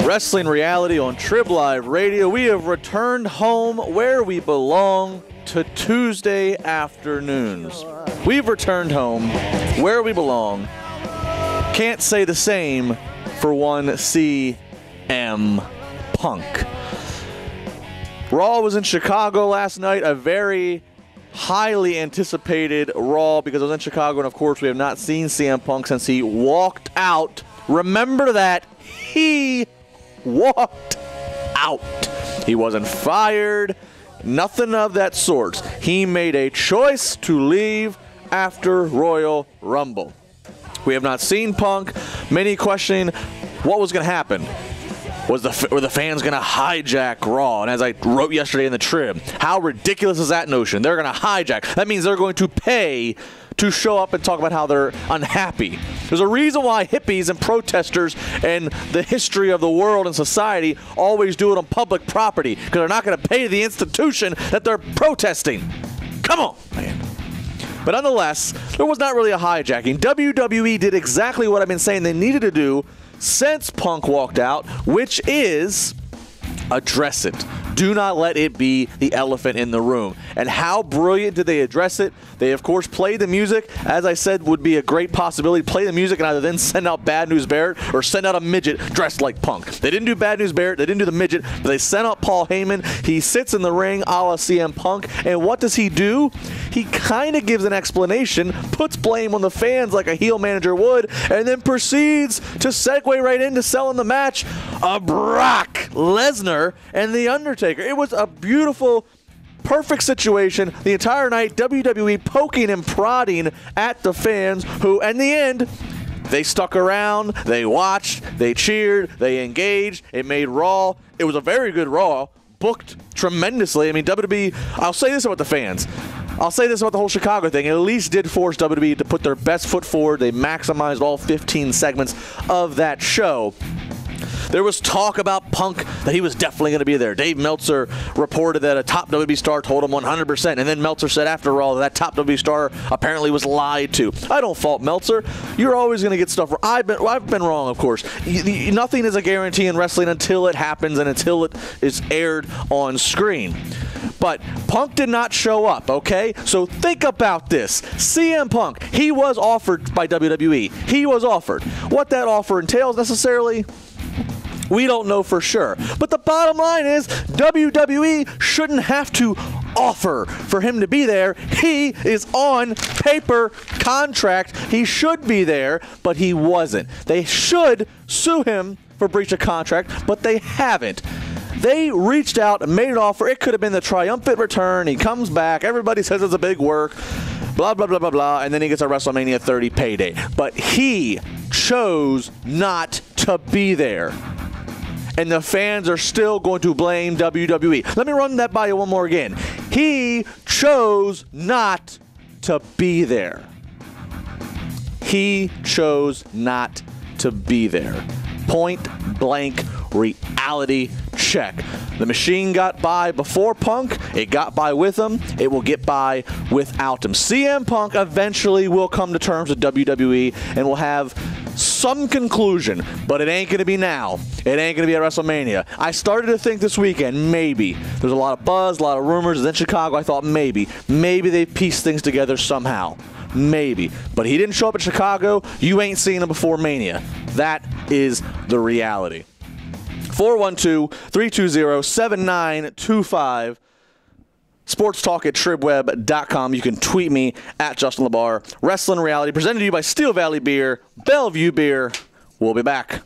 Wrestling Reality on TribLIVE Radio. We have returned home where we belong to Tuesday afternoons. We've returned home where we belong. Can't say the same for one CM Punk. Raw was in Chicago last night, a very highly anticipated Raw because it was in Chicago, and of course we have not seen CM Punk since he walked out. Remember that. He walked out. He wasn't fired, nothing of that sort. He made a choice to leave after Royal Rumble. We have not seen Punk. Many questioning what was going to happen. Were the fans going to hijack Raw? And as I wrote yesterday in the Trib, how ridiculous is that notion? They're going to hijack. That means they're going to pay to show up and talk about how they're unhappy. There's a reason why hippies and protesters and the history of the world and society always do it on public property, because they're not going to pay the institution that they're protesting. Come on, man. But nonetheless, there was not really a hijacking. WWE did exactly what I've been saying they needed to do since Punk walked out, which is address it. Do not let it be the elephant in the room. And how brilliant did they address it? They, of course, played the music. As I said, would be a great possibility. Play the music and either then send out Bad News Barrett or send out a midget dressed like Punk. They didn't do Bad News Barrett. They didn't do the midget. But they sent out Paul Heyman. He sits in the ring a la CM Punk. And what does he do? He kind of gives an explanation, puts blame on the fans like a heel manager would, and then proceeds to segue right into selling the match of Brock Lesnar and The Undertaker. It was a beautiful, perfect situation the entire night. WWE poking and prodding at the fans who, in the end, they stuck around, they watched, they cheered, they engaged. It made Raw. It was a very good Raw, booked tremendously. I mean, WWE, I'll say this about the fans. I'll say this about the whole Chicago thing. It at least did force WWE to put their best foot forward. They maximized all 15 segments of that show. There was talk about Punk, that he was definitely going to be there. Dave Meltzer reported that a top WWE star told him 100%, and then Meltzer said after all that top WWE star apparently was lied to. I don't fault Meltzer. You're always going to get stuff wrong. I've been wrong, of course. Nothing is a guarantee in wrestling until it happens and until it is aired on screen. But Punk did not show up, okay? So think about this. CM Punk, he was offered by WWE. He was offered. What that offer entails necessarily, we don't know for sure. But the bottom line is WWE shouldn't have to offer for him to be there. He is on paper contract. He should be there, but he wasn't. They should sue him for breach of contract, but they haven't. They reached out and made an offer. It could have been the triumphant return. He comes back. Everybody says it's a big work. Blah, blah, blah, blah, blah. And then he gets a WrestleMania 30 payday. But he chose not to be there. And the fans are still going to blame WWE. Let me run that by you one more again. He chose not to be there. He chose not to be there. Point blank reality check. The machine got by before Punk. It got by with him. It will get by without him. CM Punk eventually will come to terms with WWE and will have some conclusion, but it ain't going to be now. It ain't going to be at WrestleMania. I started to think this weekend, maybe. There's a lot of buzz, a lot of rumors. And then Chicago, I thought maybe they pieced things together somehow. Maybe. But he didn't show up at Chicago. You ain't seen him before Mania. That is the reality. 412-320-7925. Sports Talk at TribWeb.com. You can tweet me at Justin LeBar. Wrestling Reality presented to you by Steel Valley Beer, Bellevue Beer. We'll be back.